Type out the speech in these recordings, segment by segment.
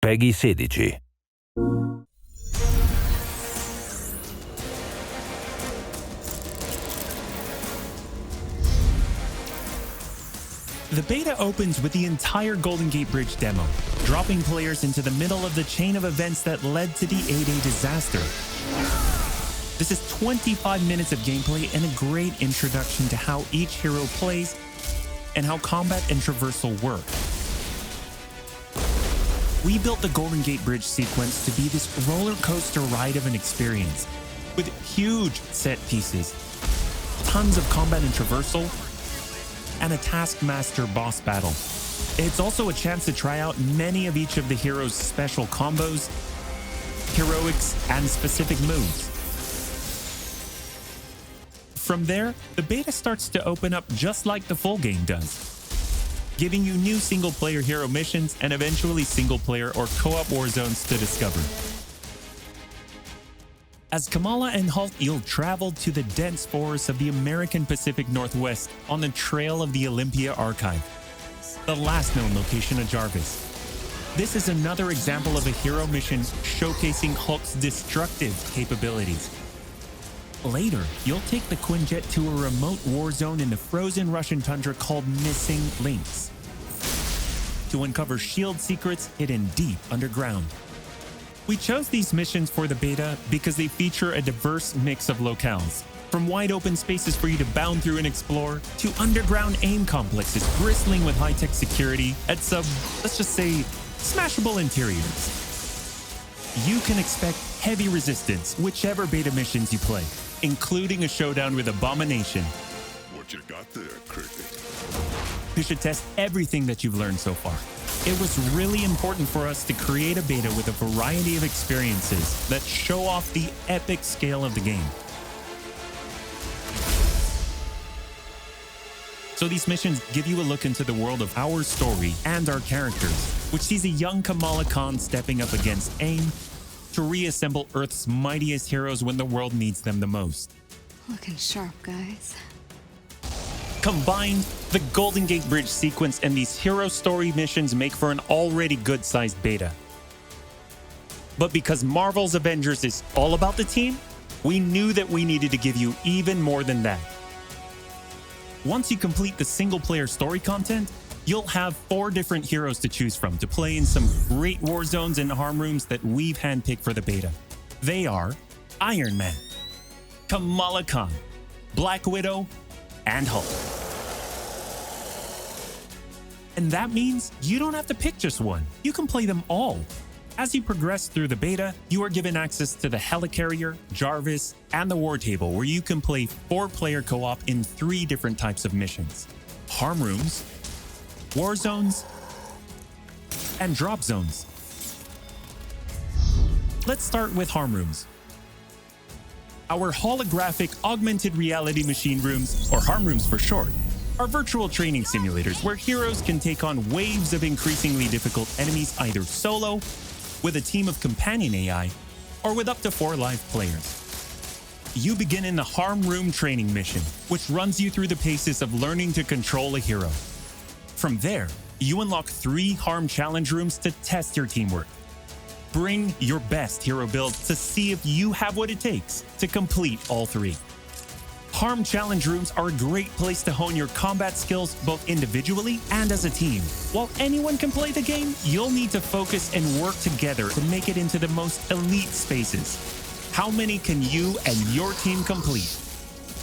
PEGI 16. The beta opens with the entire Golden Gate Bridge demo, dropping players into the middle of the chain of events that led to the A-Day disaster. This is 25 minutes of gameplay and a great introduction to how each hero plays and how combat and traversal work. We built the Golden Gate Bridge sequence to be this roller coaster ride of an experience, with huge set pieces, tons of combat and traversal, and a Taskmaster boss battle. It's also a chance to try out many of each of the heroes' special combos, heroics, and specific moves. From there, the beta starts to open up just like the full game does, giving you new single-player hero missions and eventually single-player or co-op Warzones to discover. As Kamala and Hulk, you'll travel to the dense forests of the American Pacific Northwest on the trail of the Olympia Archive, the last known location of Jarvis. This is another example of a hero mission showcasing Hulk's destructive capabilities. Later, you'll take the Quinjet to a remote war zone in the frozen Russian tundra called Missing Links to uncover S.H.I.E.L.D. secrets hidden deep underground. We chose these missions for the beta because they feature a diverse mix of locales, from wide open spaces for you to bound through and explore, to underground aim complexes bristling with high-tech security at some, let's just say, smashable interiors. You can expect heavy resistance whichever beta missions you play, including a showdown with Abomination. What you got there, Cricket? You should test everything that you've learned so far. It was really important for us to create a beta with a variety of experiences that show off the epic scale of the game. So these missions give you a look into the world of our story and our characters, which sees a young Kamala Khan stepping up against AIM to reassemble Earth's mightiest heroes when the world needs them the most. Looking sharp, guys. Combined, the Golden Gate Bridge sequence and these hero story missions make for an already good-sized beta. But because Marvel's Avengers is all about the team, we knew that we needed to give you even more than that. Once you complete the single-player story content, you'll have 4 different heroes to choose from to play in some great war zones and harm rooms that we've handpicked for the beta. They are Iron Man, Kamala Khan, Black Widow, and Hulk. And that means you don't have to pick just one. You can play them all. As you progress through the beta, you are given access to the Helicarrier, Jarvis, and the War Table, where you can play 4-player co-op in 3 different types of missions: harm rooms, war zones, and drop zones. Let's start with harm rooms. Our holographic augmented reality machine rooms, or harm rooms for short, are virtual training simulators where heroes can take on waves of increasingly difficult enemies either solo, with a team of companion AI, or with up to 4 live players. You begin in the harm room training mission, which runs you through the paces of learning to control a hero. From there, you unlock 3 harm challenge rooms to test your teamwork. Bring your best hero builds to see if you have what it takes to complete all 3. Harm challenge rooms are a great place to hone your combat skills both individually and as a team. While anyone can play the game, you'll need to focus and work together to make it into the most elite spaces. How many can you and your team complete?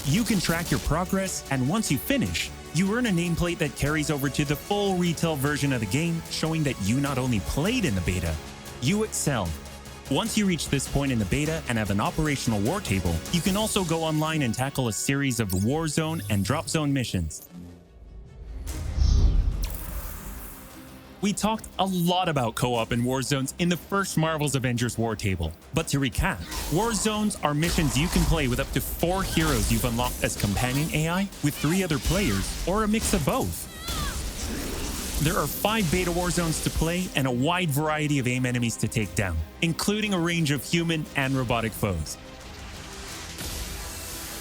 You can track your progress, and once you finish, you earn a nameplate that carries over to the full retail version of the game, showing that you not only played in the beta, you excelled. Once you reach this point in the beta and have an operational war table, you can also go online and tackle a series of Warzone and Drop Zone missions. We talked a lot about co-op and war zones in the first Marvel's Avengers war table. But to recap, war zones are missions you can play with up to 4 heroes you've unlocked as companion AI with 3 other players, or a mix of both. There are 5 beta war zones to play and a wide variety of AIM enemies to take down, including a range of human and robotic foes.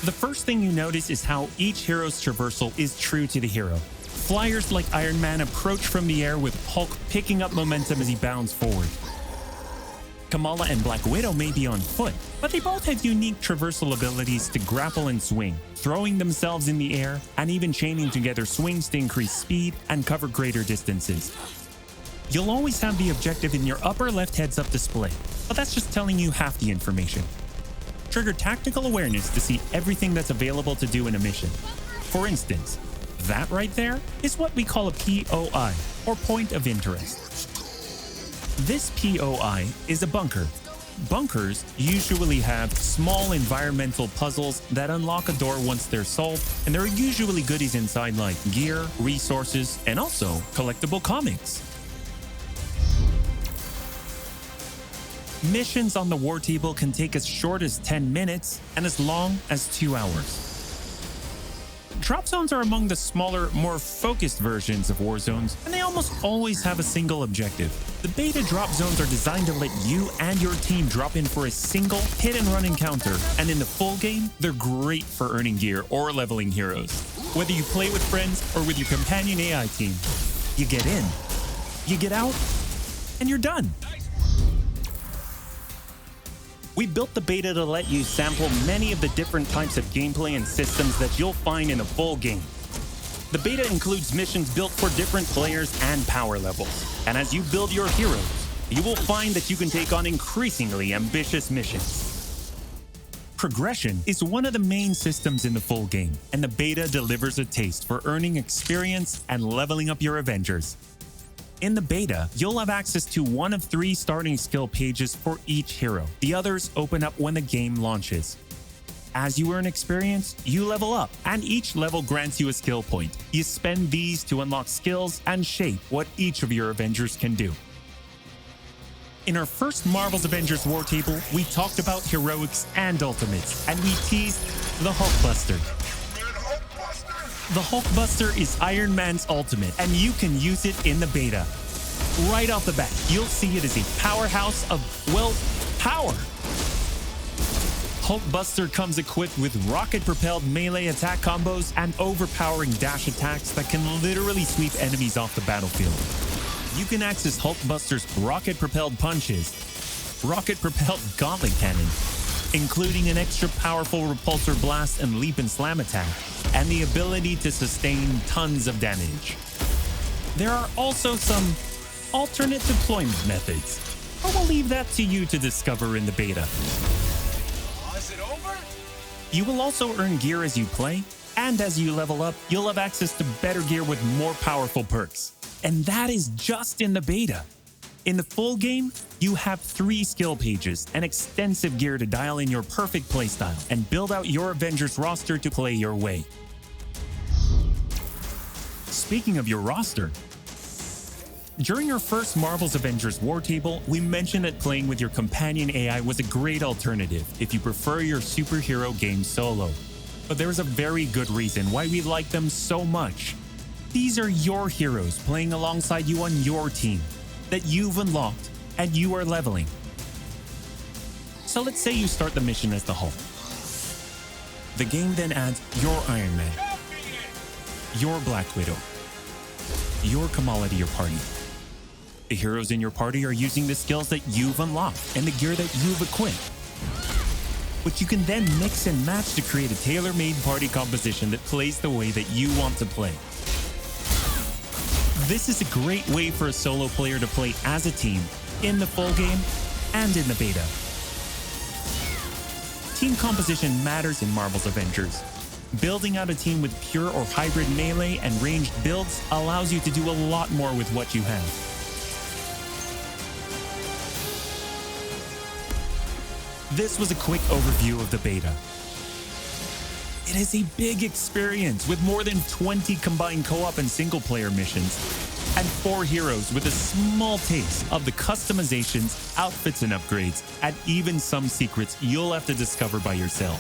The first thing you notice is how each hero's traversal is true to the hero. Flyers like Iron Man approach from the air with Hulk picking up momentum as he bounds forward. Kamala and Black Widow may be on foot, but they both have unique traversal abilities to grapple and swing, throwing themselves in the air, and even chaining together swings to increase speed and cover greater distances. You'll always have the objective in your upper left heads-up display, but that's just telling you half the information. Trigger tactical awareness to see everything that's available to do in a mission. For instance, that right there is what we call a POI, or point of interest. This POI is a bunker. Bunkers usually have small environmental puzzles that unlock a door once they're solved, and there are usually goodies inside like gear, resources, and also collectible comics. Missions on the war table can take as short as 10 minutes and as long as 2 hours. Drop zones are among the smaller, more focused versions of Warzones, and they almost always have a single objective. The beta drop zones are designed to let you and your team drop in for a single hit-and-run encounter, and in the full game, they're great for earning gear or leveling heroes. Whether you play with friends or with your companion AI team, you get in, you get out, and you're done. We built the beta to let you sample many of the different types of gameplay and systems that you'll find in a full game. The beta includes missions built for different players and power levels, and as you build your heroes, you will find that you can take on increasingly ambitious missions. Progression is one of the main systems in the full game, and the beta delivers a taste for earning experience and leveling up your Avengers. In the beta, you'll have access to one of 3 starting skill pages for each hero. The others open up when the game launches. As you earn experience, you level up, and each level grants you a skill point. You spend these to unlock skills and shape what each of your Avengers can do. In our first Marvel's Avengers War Table, we talked about heroics and ultimates, and we teased the Hulkbuster. The Hulkbuster is Iron Man's ultimate, and you can use it in the beta. Right off the bat, you'll see it as a powerhouse of, well, power. Hulkbuster comes equipped with rocket-propelled melee attack combos and overpowering dash attacks that can literally sweep enemies off the battlefield. You can access Hulkbuster's rocket-propelled punches, rocket-propelled gauntlet cannon, including an extra powerful repulsor blast and leap and slam attack, and the ability to sustain tons of damage. There are also some alternate deployment methods, but we'll leave that to you to discover in the beta. Is it over? You will also earn gear as you play, and as you level up, you'll have access to better gear with more powerful perks. And that is just in the beta. In the full game, you have 3 skill pages and extensive gear to dial in your perfect playstyle and build out your Avengers roster to play your way. Speaking of your roster, during our first Marvel's Avengers War Table, we mentioned that playing with your companion AI was a great alternative if you prefer your superhero game solo. But there is a very good reason why we like them so much. These are your heroes playing alongside you on your team that you've unlocked and you are leveling. So let's say you start the mission as the Hulk. The game then adds your Iron Man, your Black Widow, your Kamala to your party. The heroes in your party are using the skills that you've unlocked and the gear that you've equipped, which you can then mix and match to create a tailor-made party composition that plays the way that you want to play. This is a great way for a solo player to play as a team in the full game and in the beta. Team composition matters in Marvel's Avengers. Building out a team with pure or hybrid melee and ranged builds allows you to do a lot more with what you have. This was a quick overview of the beta. It is a big experience with more than 20 combined co-op and single-player missions, and 4 heroes with a small taste of the customizations, outfits and upgrades, and even some secrets you'll have to discover by yourself.